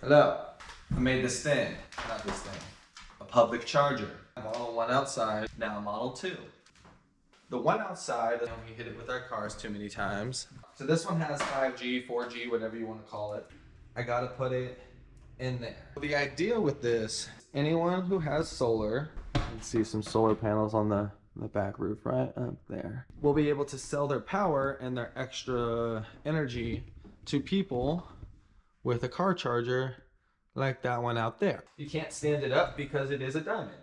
Hello. I made this thing, not this thing, a public charger. Model 1 outside, now Model 2. The one outside, we hit it with our cars too many times. So this one has 5G, 4G, whatever you want to call it. I gotta put it in there. The idea with this, anyone who has solar, you can see some solar panels on the back roof right up there, will be able to sell their power and their extra energy to people with a car charger like that one out there. You can't stand it up because it is a diamond.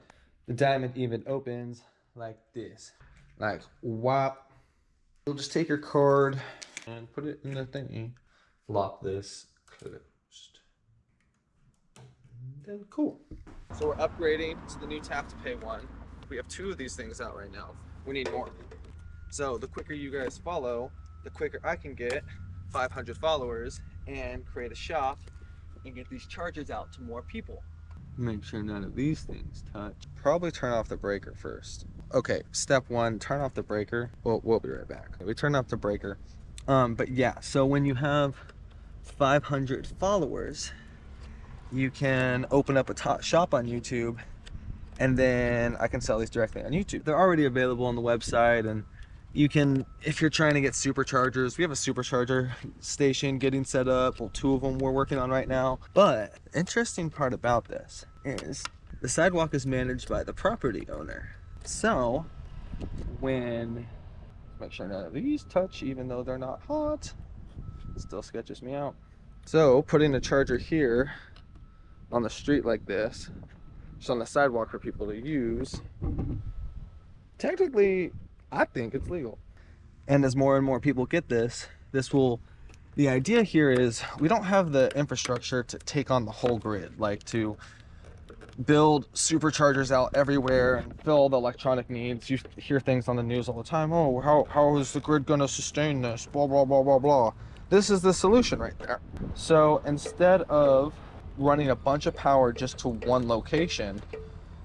The diamond even opens like this. Like, whop. You'll just take your card and put it in the thingy. Lock this closed. Then cool. So we're upgrading to the new tap to pay one. We have 2 of these things out right now. We need more. So the quicker you guys follow, the quicker I can get 500 followers and create a shop and get these chargers out to more people. Make sure none of these things touch. Probably turn off the breaker first. Okay, step 1, turn off the breaker. We'll be right back. We turn off the breaker. But yeah, so when you have 500 followers, you can open up a shop on YouTube, and then I can sell these directly on YouTube. They're already available on the website, and you can, if you're trying to get superchargers, we have a supercharger station getting set up. Well, 2 of them we're working on right now. But the interesting part about this is the sidewalk is managed by the property owner. So when, make sure none of these touch, even though they're not hot, it still sketches me out. So putting a charger here on the street like this, just on the sidewalk for people to use, technically, I think it's legal. And as more and more people get this will, the idea here is we don't have the infrastructure to take on the whole grid, like to build superchargers out everywhere and fill all the electronic needs. You hear things on the news all the time. Oh, how is the grid gonna sustain this? Blah, blah, blah, blah, blah. This is the solution right there. So instead of running a bunch of power just to one location,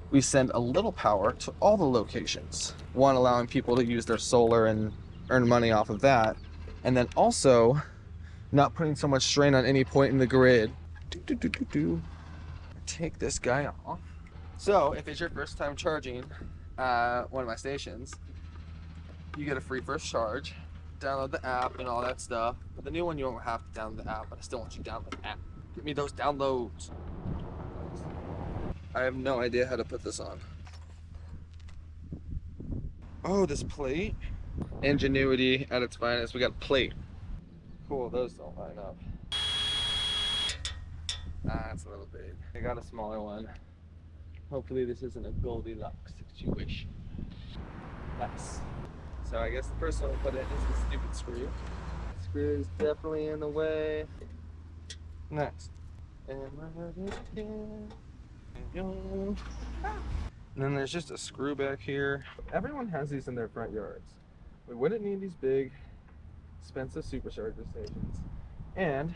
we send a little power to all the locations. One, allowing people to use their solar and earn money off of that. And then also not putting so much strain on any point in the grid. Take this guy off. So if it's your first time charging one of my stations, you get a free first charge. Download the app and all that stuff. But the new one, you won't have to download the app, but I still want you to download the app. Give me those downloads. I have no idea how to put this on. Oh, this plate. Ingenuity at its finest. We got a plate. Cool, those don't line up. That's a little big. I got a smaller one. Hopefully this isn't a Goldilocks situation. Nice. So I guess the first one we'll put in is the stupid screw. The screw is definitely in the way. Next. And then there's just a screw back here. Everyone has these in their front yards. We wouldn't need these big, expensive supercharger stations. And,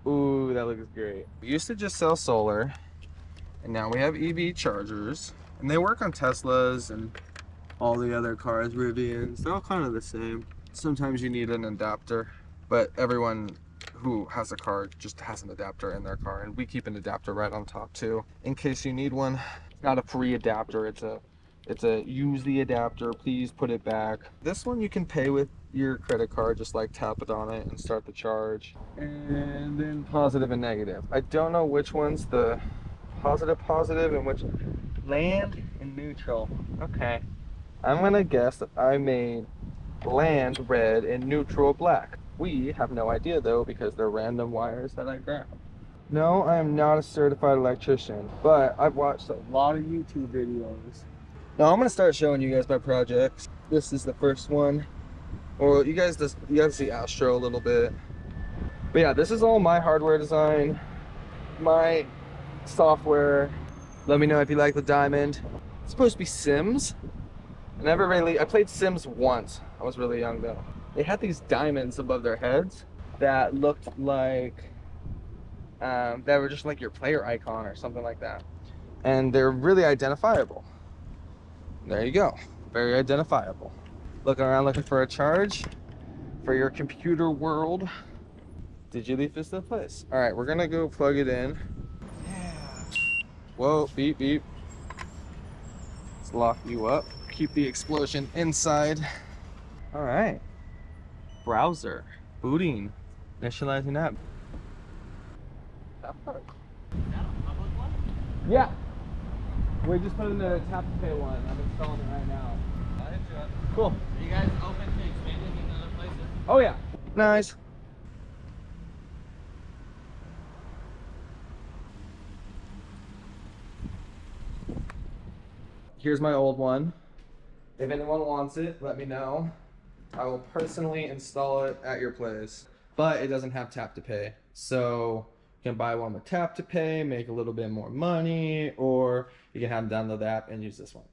ooh, that looks great. We used to just sell solar, and now we have EV chargers, and they work on Teslas and all the other cars, Rivians. They're all kind of the same. Sometimes you need an adapter, but everyone who has a car just has an adapter in their car, and we keep an adapter right on top too in case you need one. It's not a free adapter, it's a use the adapter, please put it back. This one you can pay with your credit card, just like tap it on it and start the charge. And then positive and negative. I don't know which one's the positive and which land and neutral. Okay, I'm gonna guess that I made land red and neutral black. We have no idea though, because they're random wires that I grabbed. No, I am not a certified electrician, but I've watched a lot of YouTube videos. Now I'm gonna start showing you guys my projects. This is the first one. Or you guys see Astro a little bit. But yeah, this is all my hardware design, my software. Let me know if you like the diamond. It's supposed to be Sims. I played Sims once. I was really young though. They had these diamonds above their heads that looked like, that were just like your player icon or something like that. And they're really identifiable. There you go, very identifiable. Looking around looking for a charge for your computer world. Did you leave this in place? All right, we're gonna go plug it in. Yeah. Whoa, beep, beep. Let's lock you up. Keep the explosion inside. All right. Browser, booting, initializing app. That part. Is that a public one? Yeah. We just put in the tap to pay one. I'm installing it right now. I'll hit you up. Cool. Are you guys open to expanding in other places? Oh yeah. Nice. Here's my old one. If anyone wants it, let me know. I will personally install it at your place. But it doesn't have tap to pay. So you can buy one with tap to pay, make a little bit more money, or you can have them download the app and use this one.